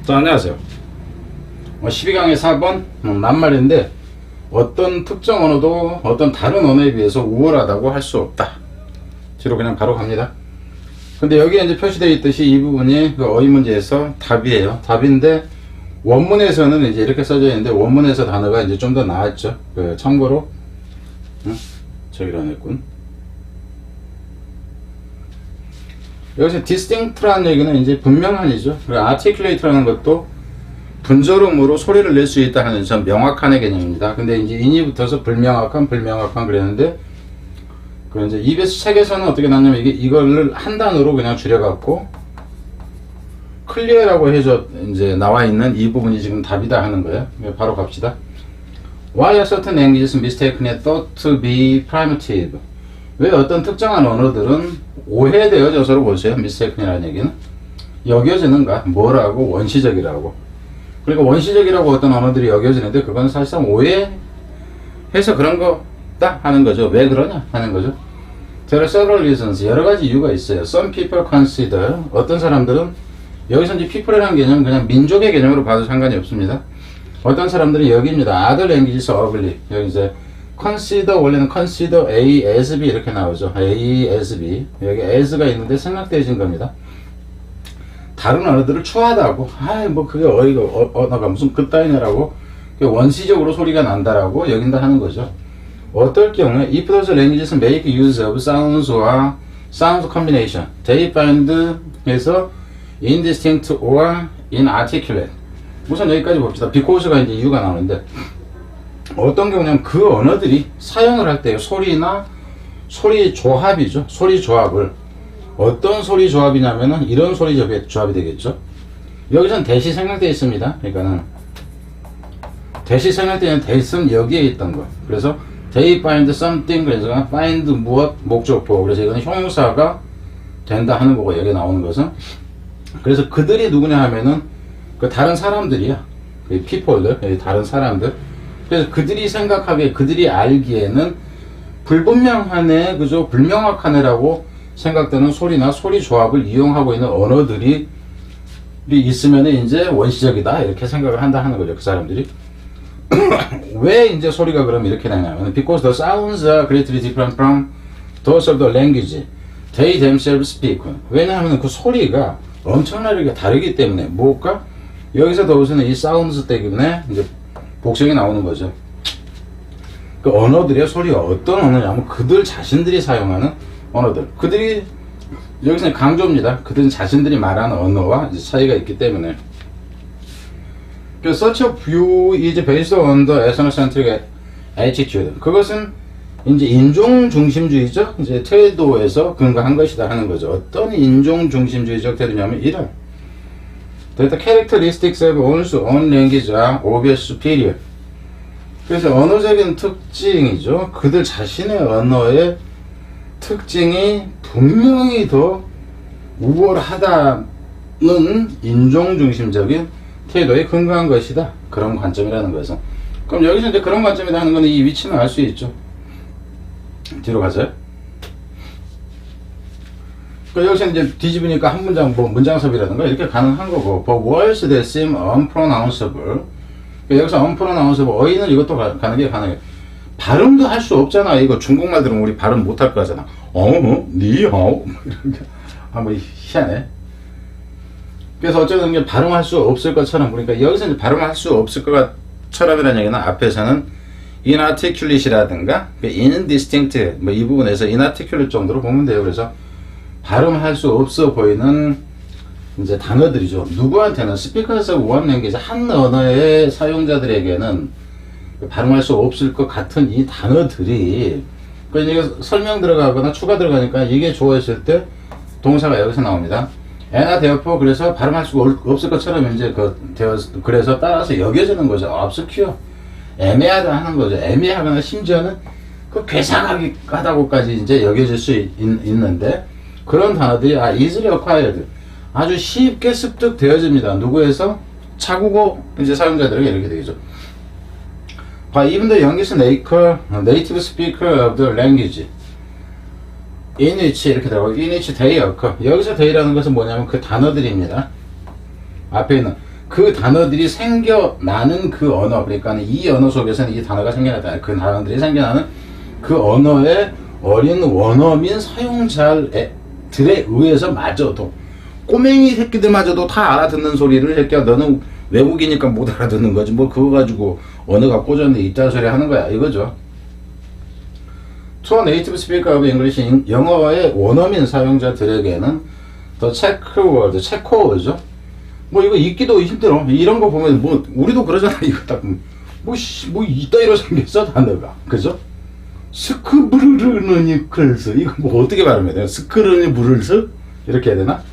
자, 안녕하세요. 12강의 4번 낱말인데 어떤 특정 언어도 어떤 다른 언어에 비해서 우월하다고 할 수 없다. 뒤로 그냥 바로 갑니다. 근데 여기에 이제 표시되어 있듯이 이 부분이 그 어휘 문제에서 답이에요. 답인데 원문에서는 이제 이렇게 써져 있는데 원문에서 단어가 이제 좀 더 나았죠. 참고로 저기로 했군. 여기서 distinct라는 얘기는 이제 분명한이죠. 그리고 articulate라는 것도 분절음으로 소리를 낼 수 있다 하는 전 명확한의 개념입니다. 근데 이제 인이 붙어서 불명확한 그랬는데, 그 이제 EBS 책에서는 어떻게 나냐면 이거를 한 단어로 그냥 줄여갖고 clear라고 해서 이제 나와 있는 이 부분이 지금 답이다 하는 거예요. 바로 갑시다. Why are certain languages mistakenly thought to be primitive? 왜 어떤 특정한 언어들은 오해되어져서로 보세요. mistaken이라는 얘기는 여겨지는가? 뭐라고? 원시적이라고. 그리고 원시적이라고 어떤 언어들이 여겨지는데 그건 사실상 오해해서 그런 거다 하는 거죠. 왜 그러냐 하는 거죠. There are several reasons. 여러 가지 이유가 있어요. Some people consider. 어떤 사람들은 여기서 이제 people이라는 개념은 그냥 민족의 개념으로 봐도 상관이 없습니다. 어떤 사람들은 여기입니다. Other languages are ugly. 여기 이제 consider 원래는 consider A as B 이렇게 나오죠. A as B. 여기 as가 있는데 생략되어진 겁니다. 다른 언어들을 추하다고. 뭐 그게 언어가 무슨 그따위냐라고. 원시적으로 소리가 난다라고 여긴다 하는 거죠. 어떨 경우에 if those languages make use of sounds or sound combination, they find 에서 indistinct or inarticulate. 우선 여기까지 봅시다. because가 이제 이유가 나오는데 어떤 경우냐면 그 언어들이 사용을 할 때 소리나 소리 조합이죠. 소리 조합을 어떤 소리 조합이냐면은 이런 소리 조합이 되겠죠. 여기선 대시 생략되어 있습니다. 그러니까는 대시 생략되는 대시는 여기에 있던 거. 그래서 they find something 그래서 find 무엇 목적보. 그래서 이건 형용사가 된다 하는 거고 여기 나오는 것은 그래서 그들이 누구냐 하면은 그 다른 사람들이야. 그 people들 다른 사람들. 그래서 그들이 생각하기에 그들이 알기에는 불분명하네 그죠 불명확하네라고 생각되는 소리나 소리 조합을 이용하고 있는 언어들이 있으면 이제 원시적이다 이렇게 생각을 한다 하는 거죠. 그 사람들이 왜 이제 소리가 그럼 이렇게 나냐면 because the sounds are greatly different from those of the language they themselves speak. 왜냐하면 그 소리가 엄청나게 다르기 때문에 뭘까? 여기서 더우서는 이 sounds 때문에 이제 복성이 나오는 거죠. 그 언어들의 소리가 어떤 언어냐면 그들 자신들이 사용하는 언어들. 그들이 여기서 강조입니다. 그들은 자신들이 말하는 언어와 이제 차이가 있기 때문에. 그래서 such a view is based on the ethnocentric attitude. 그것은 이제 인종 중심주의적 이제 태도에서 근거한 것이다 하는 거죠. 어떤 인종 중심주의적 태도냐면 이런. The characteristics of one's own language are obvious superior. 그래서 언어적인 특징이죠. 그들 자신의 언어의 특징이 분명히 더 우월하다는 인종중심적인 태도에 근거한 것이다. 그런 관점이라는 거죠. 그럼 여기서 이제 그런 관점이다 하는 거는 이 위치는 알 수 있죠. 뒤로 가세요. 여기서 이제 뒤집으니까 한 문장, 뭐 문장섭이라든가 이렇게 가능한 거고, but words that seem unpronounceable. 여기서 unpronounceable, 어휘는 이것도 가능해. 발음도 할 수 없잖아. 이거 중국말 들으면 우리 발음 못할 거 하잖아. 니하오. 이렇게. 뭐 희한해. 그래서 어쨌든 이제 발음할 수 없을 것처럼, 그러니까 여기서 이제 발음할 수 없을 것처럼이라는 얘기는 앞에서는 inarticulate이라든가, indistinct, 뭐 이 부분에서 inarticulate 정도로 보면 돼요. 그래서 발음할 수 없어 보이는 이제 단어들이죠. 누구한테는 speakers of one language, 한 언어의 사용자들에게는 발음할 수 없을 것 같은 이 단어들이 이게 설명 들어가거나 추가 들어가니까 이게 주어졌을 때 동사가 여기서 나옵니다. and therefore 그래서 발음할 수가 없을 것처럼 이제 그래서 따라서 여겨지는 거죠. obscure 애매하다 하는 거죠. 애매하거나 심지어는 그 괴상하다고까지 이제 여겨질 수 있는데 그런 단어들이 easily acquired 아주 쉽게 습득되어집니다. 누구에서? 차국어 이제 사용자들에게 이렇게 되겠죠. Even the youngest native speaker of the language in which 이렇게 들어가고 in which they occur. 여기서 they라는 것은 뭐냐면 그 단어들입니다. 앞에 있는 그 단어들이 생겨나는 그 언어, 그러니까 이 언어 속에서는 이 단어가 생겨나다. 그 단어들이 생겨나는 그 언어의 어린 원어민 사용자들에 의해서 마저도 꼬맹이 새끼들마저도 다 알아듣는 소리를 새끼야 너는 외국이니까 못 알아듣는 거지 뭐 그거 가지고 언어가 꽂았는데 이딴 소리 하는 거야 이거죠. To a native speaker of English, 영어의 원어민 사용자들에게는 the Czech word, 체코어죠. 뭐 이거 읽기도 힘들어. 이런 거 보면 뭐 우리도 그러잖아. 이거 딱 뭐 이따위로 생겼어 단어가, 그죠? 스크브르르니클스 이거 뭐 어떻게 발음해야 돼요? 스크르니브르스 이렇게 해야 되나?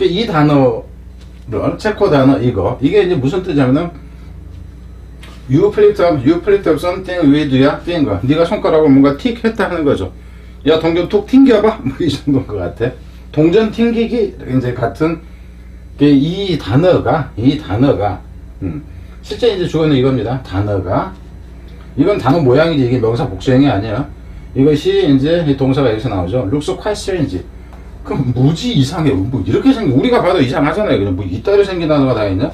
이 단어를 체코 단어 이게 이제 무슨 뜻이냐면은 you picked up something with your finger. 네가 손가락으로 뭔가 틱 했다 하는 거죠. 야 동전 툭 튕겨봐 뭐 이 정도인 것 같아. 동전 튕기기 이제 같은 이 단어가 실제 이제 주어는 이겁니다. 단어가 이건 단어 모양이지 이게 명사 복수형이 아니야. 이것이 이제 동사가 여기서 나오죠. looks quite strange. 그럼 무지 이상해. 뭐 이렇게 생긴 우리가 봐도 이상하잖아요. 그냥 뭐 이따위로 생긴 단어가 다 있냐?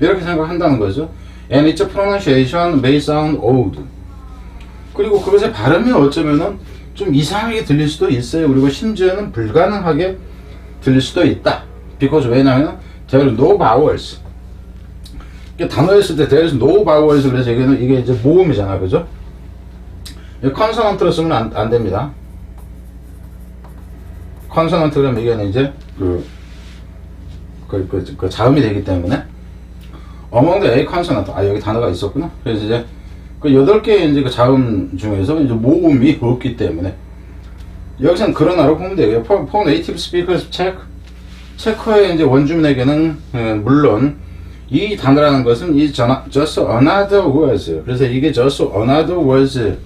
이렇게 생각한다는 거죠. And its pronunciation may sound odd. 그리고 그것의 발음이 어쩌면은 좀 이상하게 들릴 수도 있어요. 그리고 심지어는 불가능하게 들릴 수도 있다. Because 왜냐면 there are no vowels. 단어를 쓸 때 there is no vowels 그래서 이게 이제 모음이잖아, 그죠? 컨소넌트로 쓰면 안 됩니다. 컨소넌트 그러면 이게 이제 그 자음이 되기 때문에 among the A consonant 여기 단어가 있었구나. 그래서 이제 그 8개 이제 그 자음 중에서 이제 모음이 없기 때문에 여기서는 그러나로 보면 돼요. For native speakers 체코의 이제 원주민에게는 물론 이 단어라는 것은 이 just another words. 그래서 이게 just another words.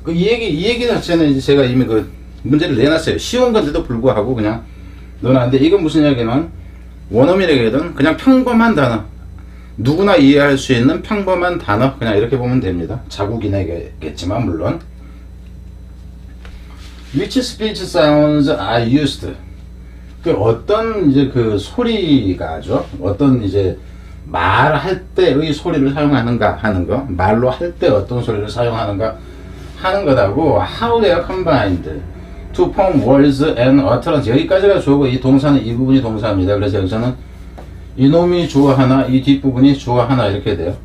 이 얘기 자체는 이제 제가 이미 그 문제를 내놨어요. 쉬운 건데도 불구하고 그냥 넣어놨는데 이건 무슨 이야기냐면 원어민에게는 그냥 평범한 단어. 누구나 이해할 수 있는 평범한 단어 그냥 이렇게 보면 됩니다. 자국인에게겠지만 물론. Which speech sounds are used? 그 어떤 이제 그 소리가죠. 어떤 이제 말할 때의 소리를 사용하는가 하는 거. 말로 할 때 어떤 소리를 사용하는가 하는 거다고. How they are combined to form words and utterance. 여기까지가 주어고 이 동사는 이 부분이 동사입니다. 그래서 여기서는 이놈이 주어 하나, 이 뒷부분이 주어 하나 이렇게 돼요.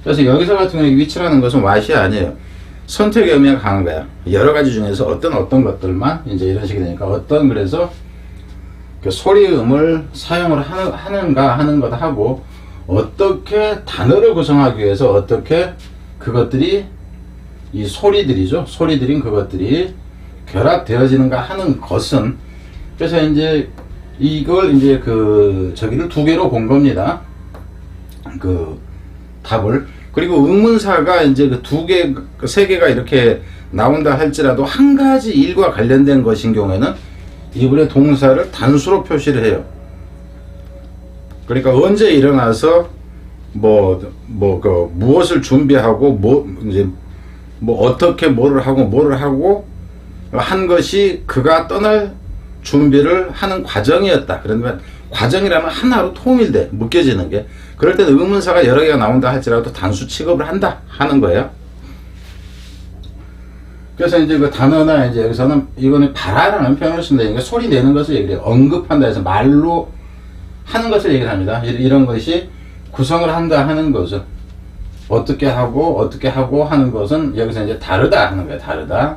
그래서 여기서 같은 경우에 위치라는 것은 what이 아니에요. 선택의 의미가 강한 거야. 여러 가지 중에서 어떤 것들만 이제 이런 식이 되니까 그래서 그 소리음을 사용을 하는가 하는 것 하고 어떻게 단어를 구성하기 위해서 어떻게 그것들이 이 소리들이죠. 소리들인 그것들이 결합되어지는가 하는 것은 그래서 이제 이걸 이제 저기를 2개로 본 겁니다. 그 답을. 그리고 의문사가 이제 그 2개, 3개가 이렇게 나온다 할지라도 한 가지 일과 관련된 것인 경우에는 이번에 동사를 단수로 표시를 해요. 그러니까 언제 일어나서 무엇을 준비하고 어떻게 뭐를 하고 한 것이 그가 떠날 준비를 하는 과정이었다. 그러면 과정이라면 하나로 통일돼 묶여지는 게 그럴 때는 의문사가 여러 개가 나온다 할지라도 단수 취급을 한다 하는 거예요. 그래서 이제 그 단어나 이제 여기서는 이거는 바라라는 표현을 쓴다. 그러니까 소리 내는 것을 얘기해요. 언급한다 해서 말로 하는 것을 얘기를 합니다. 이런 것이 구성을 한다 하는 거죠. 어떻게 하고 하는 것은 여기서 이제 다르다 하는 거예요. 다르다.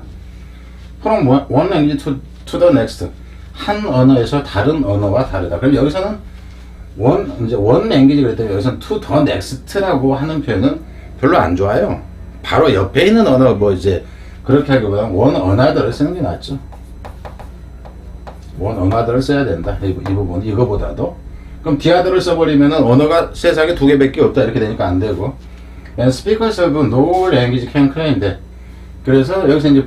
From one language to the next. 한 언어에서 다른 언어와 다르다. 그럼 여기서는 원 랭귀지 그랬더니 여기서는 to the next라고 하는 표현은 별로 안 좋아요. 바로 옆에 있는 언어 이제 그렇게 하기보다 one another를 쓰는 게 낫죠. one another를 써야 된다. 이 부분 이거보다도. 그럼 the other를 써버리면은 언어가 세상에 2개밖에 없다 이렇게 되니까 안 되고. And speakers of no language can claim that. 그래서 여기서 이제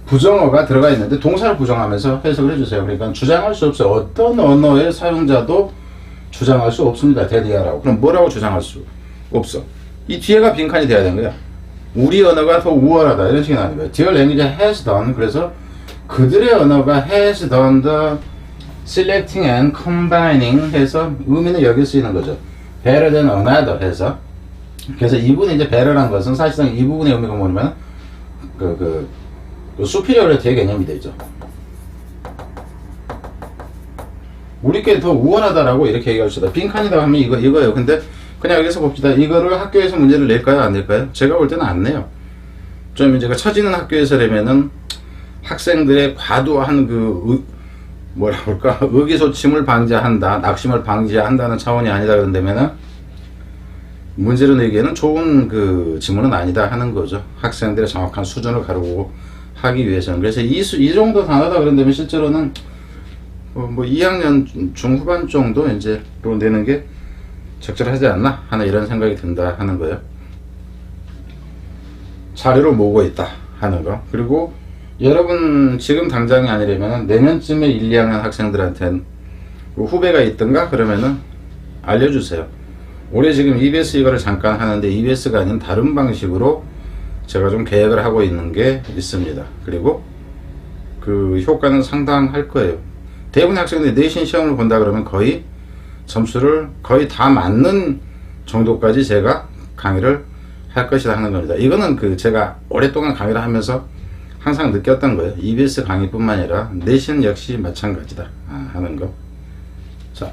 부정어가 들어가 있는데 동사를 부정하면서 해석을 해주세요. 그러니까 주장할 수 없어요. 어떤 언어의 사용자도 주장할 수 없습니다. 대리하라고. 그럼 뭐라고 주장할 수 없어? 이 뒤에가 빈칸이 돼야 되는 거야. 우리 언어가 더 우월하다 이런 식이 나는 거예요. Their language has done. 그래서 그들의 언어가 has done the selecting and combining 해서 의미는 여기 쓰이는 거죠. better than another 해서. 그래서 이분이 이제 better란 것은 사실상 이 부분의 의미가 뭐냐면 그 superiority의 개념이 되죠. 우리께 더 우월하다라고 이렇게 얘기합시다. 빈칸이다 하면 이거예요. 근데 그냥 여기서 봅시다. 이거를 학교에서 문제를 낼까요? 안 낼까요? 제가 볼 때는 안 내요. 좀 이제 처지는 학교에서라면은 학생들의 과도한 뭐라 그럴까? 의기소침을 방지한다, 낙심을 방지한다는 차원이 아니다 그런다면은 문제를 내기에는 좋은 지문은 아니다 하는 거죠. 학생들의 정확한 수준을 가르고 하기 위해서는. 그래서 이 정도 단어다 그런다면 실제로는 뭐 2학년 중후반 정도 이제로 내는 게 적절하지 않나 하는 이런 생각이 든다 하는 거예요. 자료를 모으고 있다 하는 거. 그리고 여러분 지금 당장이 아니라면 내년쯤에 1, 2학년 학생들한테는 후배가 있던가 그러면은 알려주세요. 올해 지금 EBS 이거를 잠깐 하는데 EBS가 아닌 다른 방식으로 제가 좀 계획을 하고 있는 게 있습니다. 그리고 그 효과는 상당할 거예요. 대부분 학생들이 내신 시험을 본다 그러면 거의 점수를 거의 다 맞는 정도까지 제가 강의를 할 것이다 하는 겁니다. 이거는 제가 오랫동안 강의를 하면서 항상 느꼈던 거예요. EBS 강의뿐만 아니라 내신 역시 마찬가지다 하는 거. 자.